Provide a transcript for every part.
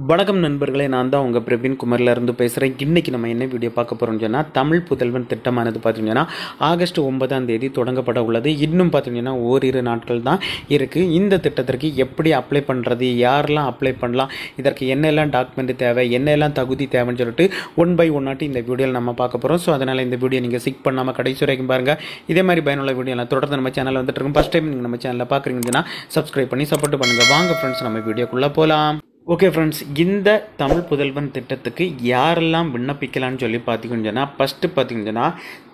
வணக்கம் நண்பர்களே, நான் தான் உங்கள் பிரவீன் குமார்லேருந்து பேசுகிறேன். இன்றைக்கி நம்ம என்ன வீடியோ பார்க்க போகிறோம்னு சொன்னால், தமிழ் புதல்வன் திட்டமானது பார்த்திங்கன்னா ஆகஸ்ட் 9 தொடங்கப்பட உள்ளது. இன்னும் பார்த்திங்கன்னா ஓரிரு நாட்கள் தான் இருக்குது. இந்த திட்டத்திற்கு எப்படி அப்ளை பண்ணுறது, யாரெல்லாம் அப்ளை பண்ணலாம், இதற்கு என்னெல்லாம் டாக்குமெண்ட் தேவை, என்னெல்லாம் தகுதி தேவைன்னு சொல்லிட்டு ஒன் பை ஒன்னாட்டி இந்த வீடியோவில் நம்ம பார்க்க போகிறோம். ஸோ அதனால் இந்த வீடியோ நீங்கள் ஸ்கிப் பண்ணாமல் கடைசி வரைக்கும் பாருங்கள். இதே மாதிரி பயனுள்ள வீடியோலாம் தொடர்ந்து நம்ம சேனலில் வந்துட்டு இருக்கும். ஃபஸ்ட் டைம் நீங்கள் நம்ம சேனலில் பார்க்குறீங்கன்னா சப்ஸ்கிரைப் பண்ணி சப்போர்ட் பண்ணுங்கள். வாங்க ஃப்ரெண்ட்ஸ், நம்ம வீடியோக்குள்ளே போகலாம். ஓகே ஃப்ரெண்ட்ஸ், இந்த தமிழ் புதல்வன் திட்டத்துக்கு யாரெல்லாம் விண்ணப்பிக்கலான்னு சொல்லி பார்த்தீங்கன்னா, ஃபஸ்ட்டு பார்த்தீங்கன்னா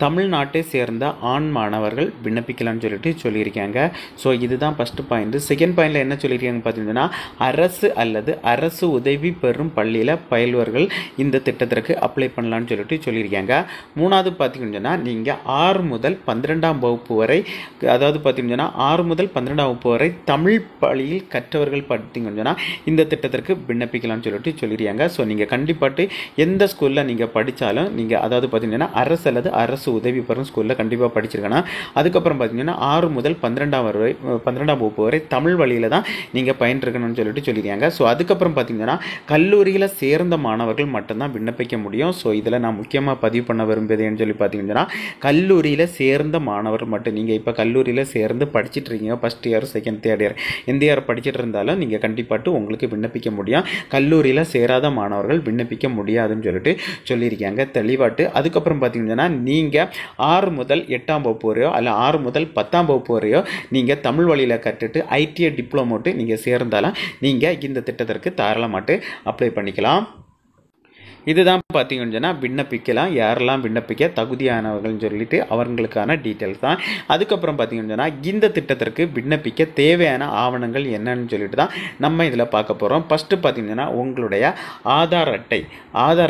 தமிழ்நாட்டை சேர்ந்த ஆண் மாணவர்கள் விண்ணப்பிக்கலான்னு சொல்லிட்டு சொல்லியிருக்காங்க. ஸோ இதுதான் ஃபஸ்ட்டு பாயிண்ட். செகண்ட் பாயிண்டில் என்ன சொல்லியிருக்காங்க பார்த்தீங்கன்னா, அரசு அல்லது அரசு உதவி பெறும் பள்ளியில் பயில்வர்கள் இந்த திட்டத்திற்கு அப்ளை பண்ணலான்னு சொல்லிட்டு சொல்லியிருக்காங்க. மூணாவது பார்த்தீங்கன்னா, நீங்கள் 6 முதல் 12ஆம் வகுப்பு வரை, அதாவது பார்த்தீங்கன்னா 6 முதல் 12ஆம் வகுப்பு வரை தமிழ் பள்ளியில் கற்றவர்கள் பார்த்தீங்கன்னா இந்த திட்டத்திற்கு விண்ணப்பிக்கலாம்னு சொல்லிட்டு சொல்லிடுறாங்க. ஸோ நீங்கள் கண்டிப்பாட்டு எந்த ஸ்கூலில் நீங்கள் படித்தாலும் நீங்கள், அதாவது பார்த்தீங்கன்னா அரசு அல்லது அரசு உதவி பெறும் ஸ்கூலில் கண்டிப்பாக படிச்சிருக்கணும். அதுக்கப்புறம் பார்த்தீங்கன்னா 6 முதல் 12ஆம் வகுப்பு வரை தமிழ் வழியில் தான் நீங்கள் பயின்றிருக்கணும்னு சொல்லிட்டு சொல்லிடுறாங்க. ஸோ அதுக்கப்புறம் பார்த்தீங்கன்னா கல்லூரியில் சேர்ந்த மாணவர்கள் மட்டும்தான் விண்ணப்பிக்க முடியும். ஸோ இதில் நான் முக்கியமாக பதிவு பண்ண விரும்புகிறேன்னு சொல்லி பார்த்தீங்கன்னா, கல்லூரியில் சேர்ந்த மாணவர்கள் மட்டும். நீங்கள் இப்போ கல்லூரியில் சேர்ந்து படிச்சுட்டு இருக்கீங்க, first year, second, third year, எந்த இயர் படிச்சுட்டு இருந்தாலும் நீங்கள் கண்டிப்பாட்டு உங்களுக்கு விண்ணப்பிக்க முடியும். கல்லூரியில் சேராத மாணவர்கள் விண்ணப்பிக்க முடியாதுன்னு சொல்லிட்டு சொல்லியிருக்காங்க தெளிவாட்டு. அதுக்கப்புறம் பார்த்தீங்கன்னா, நீங்கள் 6 முதல் 8ஆம் வகுப்பு வரையோ அல்ல 6 முதல் 10ஆம் வகுப்பு வரையோ நீங்கள் தமிழ் வழியில் கற்றுட்டு ஐடிஐ டிப்ளமோட்டு நீங்கள் சேர்ந்தாலும் நீங்கள் இந்த திட்டத்திற்கு தாராளமாட்டு அப்ளை பண்ணிக்கலாம். இதுதான் பார்த்தீங்கன்னா விண்ணப்பிக்கலாம். யாரெல்லாம் விண்ணப்பிக்க தகுதியானவர்கள்னு சொல்லிட்டு அவர்களுக்கான டீட்டெயில்ஸ் தான். அதுக்கப்புறம் பார்த்தீங்கன்னா இந்த திட்டத்திற்கு விண்ணப்பிக்க தேவையான ஆவணங்கள் என்னன்னு சொல்லிட்டு தான் நம்ம இதில் பார்க்க போகிறோம். ஃபஸ்ட்டு பார்த்தீங்கன்னா உங்களுடைய ஆதார்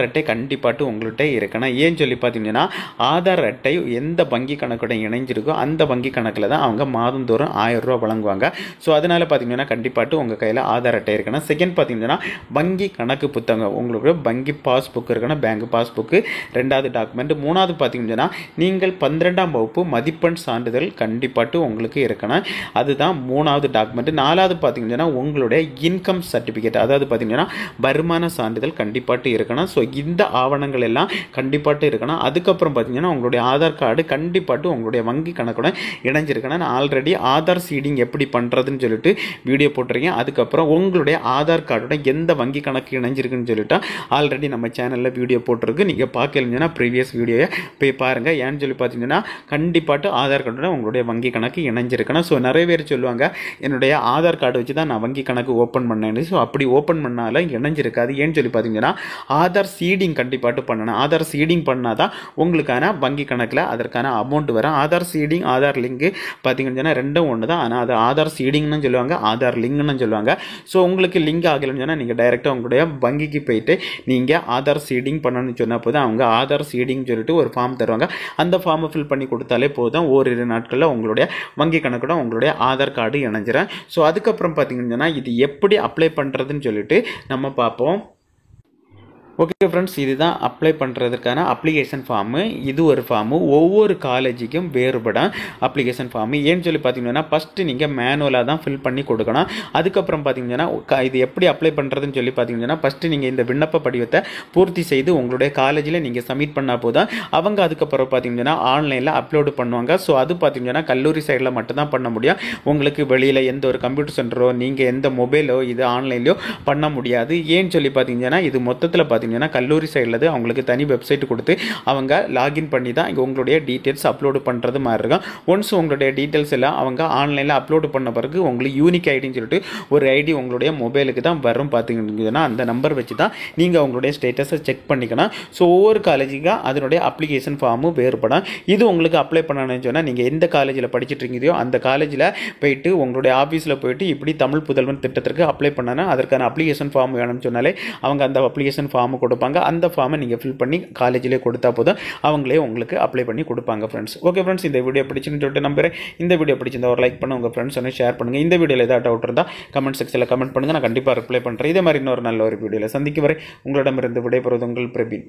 அட்டை கண்டிப்பாட்டு உங்கள்கிட்ட இருக்கணும். ஏன்னு சொல்லி பார்த்தீங்கன்னா, ஆதார் அட்டை எந்த வங்கி கணக்குடன் இணைஞ்சிருக்கோ அந்த வங்கி கணக்கில் தான் அவங்க மாதந்தோறும் 1000 ரூபா வழங்குவாங்க. ஸோ அதனால் பார்த்தீங்கன்னா கண்டிப்பாட்டு உங்கள் கையில் ஆதார் அட்டை இருக்கணும். செகண்ட் பார்த்தீங்கன்னா வங்கி கணக்கு புத்தகம், உங்களுக்கு வங்கி பாஸ்புக் இருக்கணும், பேங்க் பாஸ்புக்கு 2வது டாக்குமெண்ட். 3வது பார்த்தீங்கன்னா நீங்கள் 12ஆம் வகுப்பு மதிப்பெண் சான்றிதழ் கண்டிப்பாட்டு உங்களுக்கு இருக்கணும். அதுதான் 3வது டாக்குமெண்ட். 4வது பார்த்தீங்கன்னா உங்களுடைய இன்கம் சர்டிஃபிகேட், அதாவது பார்த்தீங்கன்னா வருமான சான்றிதழ் கண்டிப்பாட்டு இருக்கணும். ஸோ இந்த ஆவணங்கள் எல்லாம் கண்டிப்பாட்டு இருக்கணும். அதுக்கப்புறம் பார்த்தீங்கன்னா உங்களுடைய ஆதார் கார்டு கண்டிப்பாட்டு உங்களுடைய வங்கி கணக்குடன் இணைஞ்சிருக்கணும். நான் ஆல்ரெடி ஆதார் சீடிங் எப்படி பண்ணுறதுன்னு சொல்லிட்டு வீடியோ போட்டிருக்கேன். அதுக்கப்புறம் உங்களுடைய ஆதார் கார்டுடன் எந்த வங்கி கணக்கு இணைஞ்சிருக்குன்னு சொல்லிட்டு ஆல்ரெடி நம்ம சேனலில் வீடியோ போட்டிருக்கு. நீங்கள் பார்க்கலன்னா ப்ரீவியஸ் வீடியோவை போய் பாருங்கள். ஏன்னு சொல்லி பார்த்தீங்கன்னா கண்டிப்பாட்டு ஆதார் கார்டுடன் உங்களுடைய வங்கி கணக்கு இணைஞ்சிருக்கணும். ஸோ நிறைய பேர் சொல்லுவாங்க, என்னுடைய ஆதார் கார்டு வச்சு தான் நான் வங்கி கணக்கு ஓப்பன் பண்ணேன். ஸோ அப்படி ஓப்பன் பண்ணாலும் இணைஞ்சிருக்காது. ஏன்னு சொல்லி பார்த்தீங்கன்னா ஆதார் சீடிங் கண்டிப்பாட்டு பண்ணணும். ஆதார் சீடிங் பண்ணால் தான் உங்களுக்கான வங்கி கணக்கில் அதற்கான அமௌண்ட் வரும். ஆதார் சீடிங், ஆதார் லிங்க் பார்த்தீங்கன்னா ரெண்டும் ஒன்று தான். ஆனால் அது ஆதார் சீடிங்னு சொல்லுவாங்க, ஆதார் லிங்க்னு சொல்லுவாங்க. ஸோ உங்களுக்கு லிங்க் ஆகலைன்னு சொன்னால் நீங்கள் டைரெக்டாக உங்களுடைய வங்கிக்கு போயிட்டு நீங்கள் ஆதார் சீடிங் பண்ணணும்னு சொன்னால் போதும். அவங்க ஆதார் சீடிங் சொல்லிட்டு ஒரு ஃபார்ம் தருவாங்க. அந்த ஃபார்மை ஃபில் பண்ணி கொடுத்தாலே போதும். ஓரிரு நாட்களில் உங்களுடைய வங்கி கணக்குடன் உங்களுடைய ஆதார் கார்டு இணைஞ்சிடும். ஸோ அதுக்கப்புறம் பார்த்தீங்கன்னா இது எப்படி அப்ளை பண்ணுறதுன்னு சொல்லிட்டு நம்ம பார்ப்போம். ஓகே ஃப்ரெண்ட்ஸ், இதுதான் அப்ளை பண்ணுறதுக்கான அப்ளிகேஷன் ஃபார்மு. இது ஒரு ஃபார்மு, ஒவ்வொரு காலேஜுக்கும் வேறுபடும் அப்ளிகேஷன் ஃபார்மு. ஏன்னு சொல்லி பார்த்தீங்கன்னா ஃபஸ்ட்டு நீங்கள் மேனுவலாக தான் ஃபில் பண்ணி கொடுக்கணும். அதுக்கப்புறம் பார்த்தீங்கன்னா இது எப்படி அப்ளை பண்ணுறதுன்னு சொல்லி பார்த்தீங்கன்னா, ஃபஸ்ட்டு நீங்கள் இந்த விண்ணப்ப படிவத்தை பூர்த்தி செய்து உங்களுடைய காலேஜில் நீங்கள் சப்மிட் பண்ணால் போதும். அவங்க அதுக்கப்புறம் பார்த்தீங்கன்னா ஆன்லைனில் அப்லோடு பண்ணுவாங்க. ஸோ அது பார்த்தீங்கன்னா கல்லூரி சைடில் மட்டும்தான் பண்ண முடியும். உங்களுக்கு வெளியில் எந்த ஒரு கம்ப்யூட்டர் சென்டரோ நீங்கள் எந்த மொபைலோ இது ஆன்லைன்லையோ பண்ண முடியாது. ஏன்னு சொல்லி பார்த்தீங்கன்னா இது மொத்தத்தில் பார்த்தீங்கன்னா கல்லூரி சைடில் அவங்களுக்கு தனி வெப்சைட் கொடுத்து அவங்க லாகின் பண்ணி தான் உங்களுடைய டீட்டெயில்ஸ் அப்லோடு பண்ணுறது மாதிரி இருக்கும். ஒன்ஸ் உங்களுடைய டீட்டெயில்ஸ் எல்லாம் அவங்க ஆன்லைனில் அப்லோடு பண்ண பிறகு உங்களுக்கு யூனிக் ஐடின்னு சொல்லிட்டு ஒரு ஐடி உங்களுடைய மொபைலுக்கு தான் வரும். பார்த்தீங்கன்னா அந்த நம்பர் வச்சு தான் நீங்கள் உங்களுடைய ஸ்டேட்டஸை செக் பண்ணிக்கணும். ஸோ ஒவ்வொரு காலேஜுக்கு அதனுடைய அப்ளிகேஷன் ஃபார்மும் வேறுபடும். இது உங்களுக்கு அப்ளை பண்ணணும்னு சொன்னால் நீங்கள் எந்த காலேஜில் படிச்சுட்டு இருக்கீங்களோ அந்த காலேஜில் போயிட்டு உங்களுடைய ஆஃபீஸில் போயிட்டு இப்படி தமிழ் புதல்வன் திட்டத்திற்கு அப்ளை பண்ணணும், அதற்கான அப்ளிகேஷன் ஃபார்ம் வேணும்னு சொன்னாலே அவங்க அந்த அப்ளிகேஷன் ஃபார்ம் கொடுப்பாங்க. அந்த ஃபார்மை நீங்கள் ஃபில் பண்ணி காலேஜிலே கொடுத்தா போதும், அவங்களே உங்களுக்கு அப்ளை பண்ணி கொடுப்பாங்க ஃப்ரெண்ட்ஸ். ஓகே ஃப்ரெண்ட்ஸ், இந்த வீடியோ பிடிச்சுன்னு சொல்லிட்டு நம்புறேன். இந்த வீடியோ பிடிச்சிருந்தா ஒரு லைக் பண்ண, உங்கள் ஃப்ரெண்ட்ஸ் வந்து ஷேர் பண்ணுங்கள். இந்த வீடியோவில் ஏதாவது டவுட் இருந்தால் கமெண்ட் செக்ஷனில் கமெண்ட் பண்ணுங்கள். நான் கண்டிப்பாக ரிப்ளை பண்ணுறேன். இதே மாதிரி இன்னொரு நல்ல ஒரு வீடியோவில் சந்திக்கும் வரை உங்களிடமிருந்து விடைபெறுவது உங்கள் பிரவீன்.